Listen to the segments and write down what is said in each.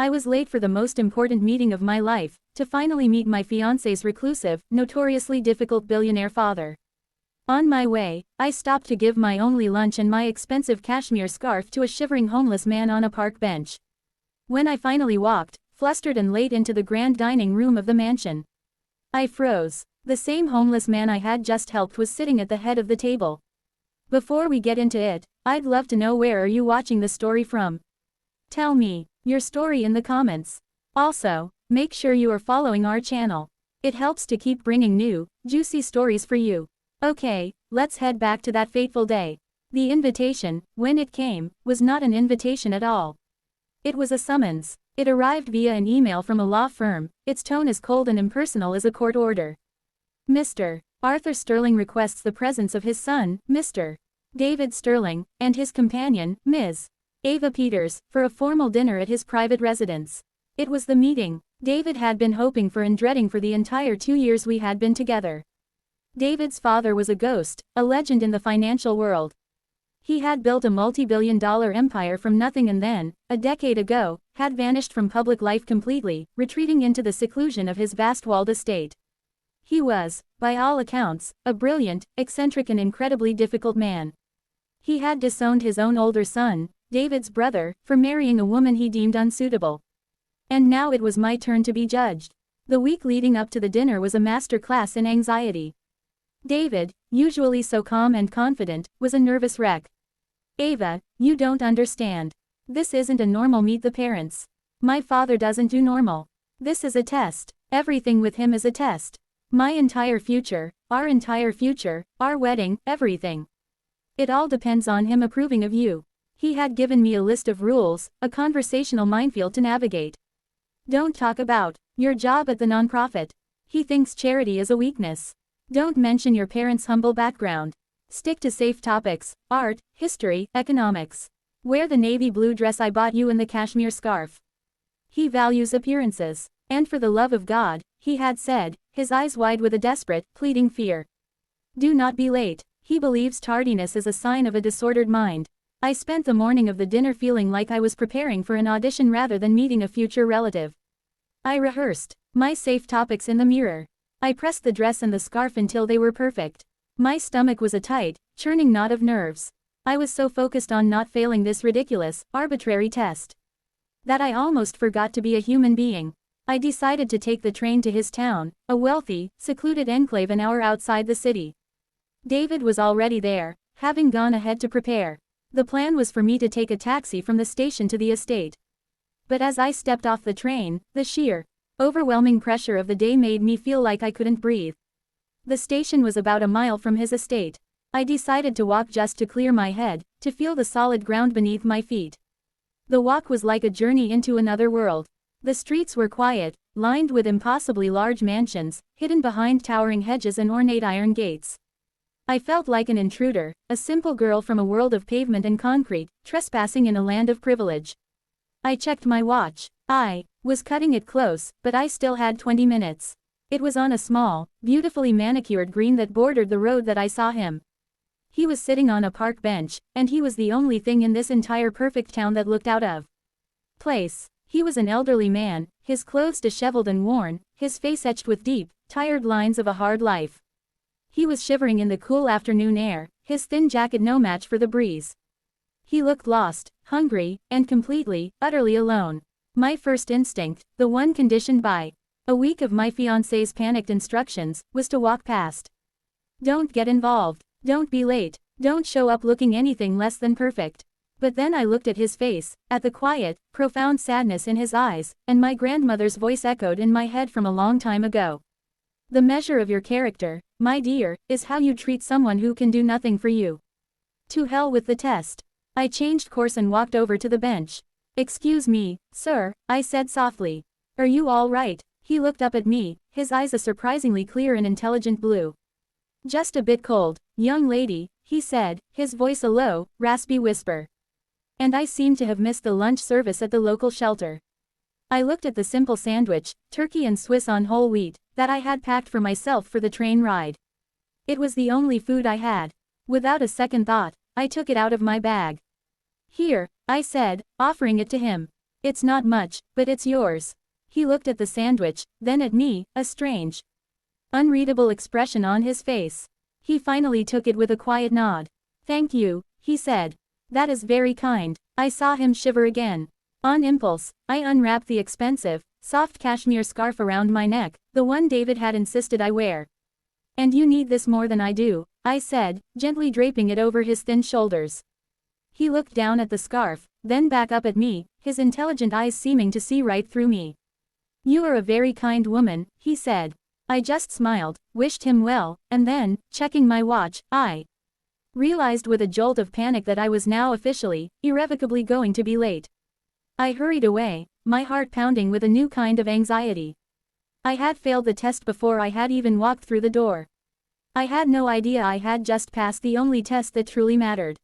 I was late for the most important meeting of my life, to finally meet my fiancé's reclusive, notoriously difficult billionaire father. On my way, I stopped to give my only lunch and my expensive cashmere scarf to a shivering homeless man on a park bench. When I finally walked, flustered and late into the grand dining room of the mansion, I froze. The same homeless man I had just helped was sitting at the head of the table. Before we get into it, I'd love to know where are you watching the story from? Tell me your story in the comments. Also, make sure you are following our channel. It helps to keep bringing new, juicy stories for you. Okay, let's head back to that fateful day. The invitation, when it came, was not an invitation at all. It was a summons. It arrived via an email from a law firm, its tone as cold and impersonal as a court order. Mr. Arthur Sterling requests the presence of his son, Mr. David Sterling, and his companion, Ms. Ava Peters, for a formal dinner at his private residence. It was the meeting David had been hoping for and dreading for the entire 2 years we had been together. David's father was a ghost, a legend in the financial world. He had built a multi-billion-dollar empire from nothing and then, a decade ago, had vanished from public life completely, retreating into the seclusion of his vast walled estate. He was, by all accounts, a brilliant, eccentric and incredibly difficult man. He had disowned his own older son, David's brother, for marrying a woman he deemed unsuitable. And now it was my turn to be judged. The week leading up to the dinner was a master class in anxiety. David, usually so calm and confident, was a nervous wreck. Ava, you don't understand. This isn't a normal meet the parents. My father doesn't do normal. This is a test. Everything with him is a test. My entire future, our wedding, everything. It all depends on him approving of you. He had given me a list of rules, a conversational minefield to navigate. Don't talk about your job at the nonprofit. He thinks charity is a weakness. Don't mention your parents' humble background. Stick to safe topics, art, history, economics. Wear the navy blue dress I bought you and the cashmere scarf. He values appearances. And for the love of God, he had said, his eyes wide with a desperate, pleading fear. Do not be late. He believes tardiness is a sign of a disordered mind. I spent the morning of the dinner feeling like I was preparing for an audition rather than meeting a future relative. I rehearsed my safe topics in the mirror. I pressed the dress and the scarf until they were perfect. My stomach was a tight, churning knot of nerves. I was so focused on not failing this ridiculous, arbitrary test, that I almost forgot to be a human being. I decided to take the train to his town, a wealthy, secluded enclave an hour outside the city. David was already there, having gone ahead to prepare. The plan was for me to take a taxi from the station to the estate. But as I stepped off the train, the sheer, overwhelming pressure of the day made me feel like I couldn't breathe. The station was about a mile from his estate. I decided to walk just to clear my head, to feel the solid ground beneath my feet. The walk was like a journey into another world. The streets were quiet, lined with impossibly large mansions, hidden behind towering hedges and ornate iron gates. I felt like an intruder, a simple girl from a world of pavement and concrete, trespassing in a land of privilege. I checked my watch. I was cutting it close, but I still had 20 minutes. It was on a small, beautifully manicured green that bordered the road that I saw him. He was sitting on a park bench, and he was the only thing in this entire perfect town that looked out of place. He was an elderly man, his clothes disheveled and worn, his face etched with deep, tired lines of a hard life. He was shivering in the cool afternoon air, his thin jacket no match for the breeze. He looked lost, hungry, and completely, utterly alone. My first instinct, the one conditioned by a week of my fiancé's panicked instructions, was to walk past. Don't get involved. Don't be late. Don't show up looking anything less than perfect. But then I looked at his face, at the quiet, profound sadness in his eyes, and my grandmother's voice echoed in my head from a long time ago. The measure of your character, my dear, is how you treat someone who can do nothing for you. To hell with the test. I changed course and walked over to the bench. Excuse me, sir, I said softly. Are you all right? He looked up at me, his eyes a surprisingly clear and intelligent blue. Just a bit cold, young lady, he said, his voice a low, raspy whisper. And I seemed to have missed the lunch service at the local shelter. I looked at the simple sandwich, turkey and Swiss on whole wheat, that I had packed for myself for the train ride. It was the only food I had. Without a second thought, I took it out of my bag. Here, I said, offering it to him. It's not much, but it's yours. He looked at the sandwich, then at me, a strange, unreadable expression on his face. He finally took it with a quiet nod. Thank you, he said. That is very kind. I saw him shiver again. On impulse, I unwrapped the expensive, soft cashmere scarf around my neck, the one David had insisted I wear. And you need this more than I do, I said, gently draping it over his thin shoulders. He looked down at the scarf, then back up at me, his intelligent eyes seeming to see right through me. You are a very kind woman, he said. I just smiled, wished him well, and then, checking my watch, I realized with a jolt of panic that I was now officially, irrevocably going to be late. I hurried away, my heart pounding with a new kind of anxiety. I had failed the test before I had even walked through the door. I had no idea I had just passed the only test that truly mattered.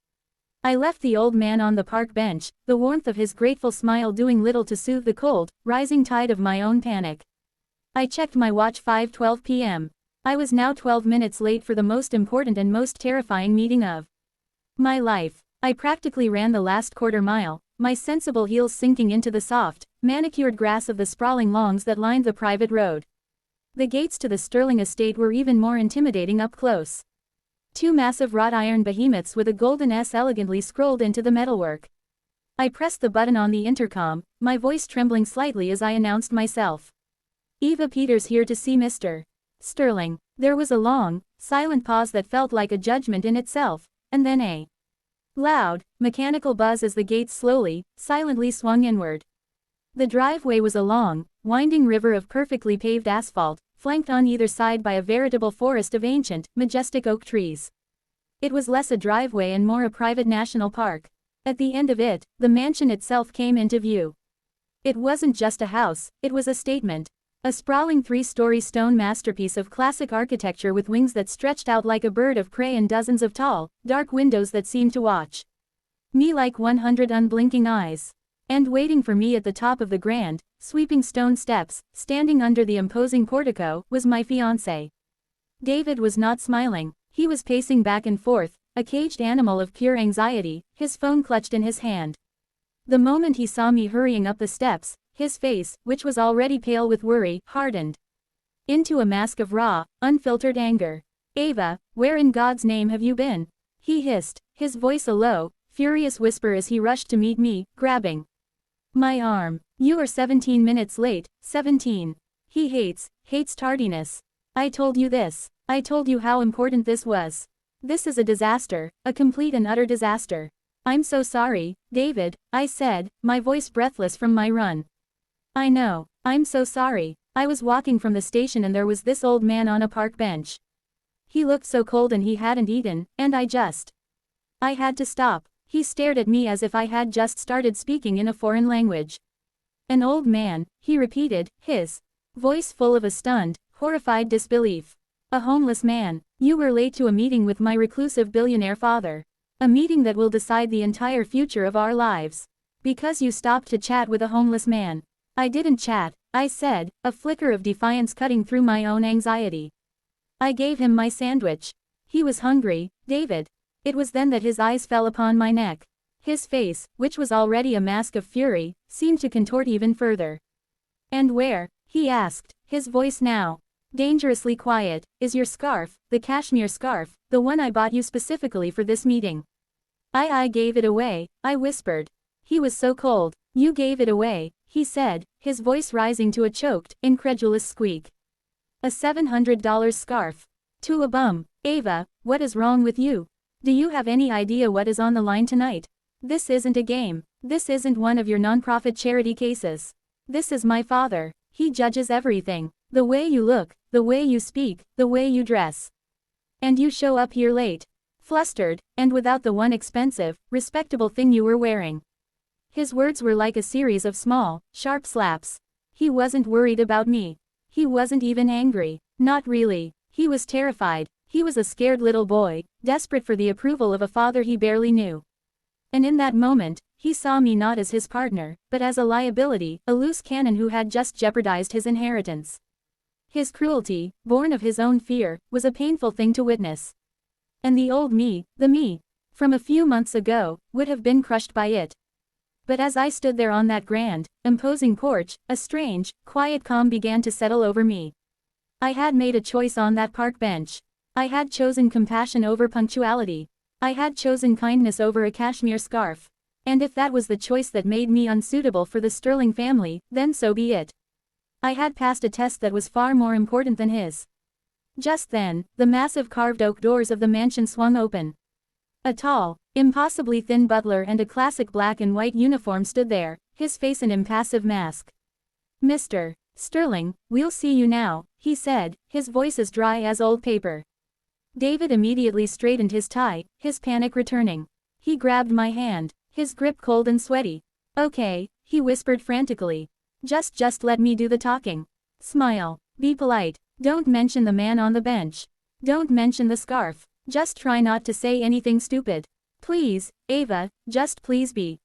I left the old man on the park bench, the warmth of his grateful smile doing little to soothe the cold, rising tide of my own panic. I checked my watch 5:12 p.m. I was now 12 minutes late for the most important and most terrifying meeting of my life. I practically ran the last quarter mile, my sensible heels sinking into the soft, manicured grass of the sprawling lawns that lined the private road. The gates to the Sterling estate were even more intimidating up close. Two massive wrought iron behemoths with a golden S elegantly scrolled into the metalwork. I pressed the button on the intercom, my voice trembling slightly as I announced myself. Eva Peters here to see Mr. Sterling. There was a long, silent pause that felt like a judgment in itself, and then a loud, mechanical buzz as the gates slowly, silently swung inward. The driveway was a long, winding river of perfectly paved asphalt, flanked on either side by a veritable forest of ancient, majestic oak trees. It was less a driveway and more a private national park. At the end of it, the mansion itself came into view. It wasn't just a house, it was a statement. A sprawling 3-story stone masterpiece of classic architecture with wings that stretched out like a bird of prey and dozens of tall, dark windows that seemed to watch me like 100 unblinking eyes. And waiting for me at the top of the grand, sweeping stone steps, standing under the imposing portico, was my fiancé. David was not smiling. He was pacing back and forth, a caged animal of pure anxiety, his phone clutched in his hand. The moment he saw me hurrying up the steps, his face, which was already pale with worry, hardened into a mask of raw, unfiltered anger. Ava, where in God's name have you been? He hissed, his voice a low, furious whisper as he rushed to meet me, grabbing my arm. You are 17 minutes late, 17. He hates tardiness. I told you this. I told you how important this was. This is a disaster, a complete and utter disaster. I'm so sorry, David, I said, my voice breathless from my run. I know, I'm so sorry. I was walking from the station and there was this old man on a park bench. He looked so cold and he hadn't eaten, and I had to stop. He stared at me as if I had just started speaking in a foreign language. An old man, he repeated, his voice full of a stunned, horrified disbelief. A homeless man. You were late to a meeting with my reclusive billionaire father. A meeting that will decide the entire future of our lives. Because you stopped to chat with a homeless man. I didn't chat, I said, a flicker of defiance cutting through my own anxiety. I gave him my sandwich. He was hungry, David. It was then that his eyes fell upon my neck. His face, which was already a mask of fury, seemed to contort even further. And where, he asked, his voice now dangerously quiet, is your scarf, the cashmere scarf, the one I bought you specifically for this meeting? I gave it away, I whispered. He was so cold. You gave it away, he said, his voice rising to a choked, incredulous squeak. A $700 scarf. To a bum. Ava, what is wrong with you? Do you have any idea what is on the line tonight? This isn't a game. This isn't one of your nonprofit charity cases. This is my father. He judges everything. The way you look, the way you speak, the way you dress. And you show up here late. Flustered, and without the one expensive, respectable thing you were wearing. His words were like a series of small, sharp slaps. He wasn't worried about me. He wasn't even angry. Not really. He was terrified. He was a scared little boy, desperate for the approval of a father he barely knew. And in that moment, he saw me not as his partner, but as a liability, a loose cannon who had just jeopardized his inheritance. His cruelty, born of his own fear, was a painful thing to witness. And the old me, the me from a few months ago, would have been crushed by it. But as I stood there on that grand, imposing porch, a strange, quiet calm began to settle over me. I had made a choice on that park bench. I had chosen compassion over punctuality. I had chosen kindness over a cashmere scarf. And if that was the choice that made me unsuitable for the Sterling family, then so be it. I had passed a test that was far more important than his. Just then, the massive carved oak doors of the mansion swung open. A tall, impossibly thin butler in a classic black and white uniform stood there, his face an impassive mask. "Mr. Sterling, we'll see you now," he said, his voice as dry as old paper. David immediately straightened his tie, his panic returning. He grabbed my hand, his grip cold and sweaty. "Okay," he whispered frantically. Just let me do the talking. Smile. Be polite. Don't mention the man on the bench. Don't mention the scarf. Just try not to say anything stupid. Please, Ava, just please be."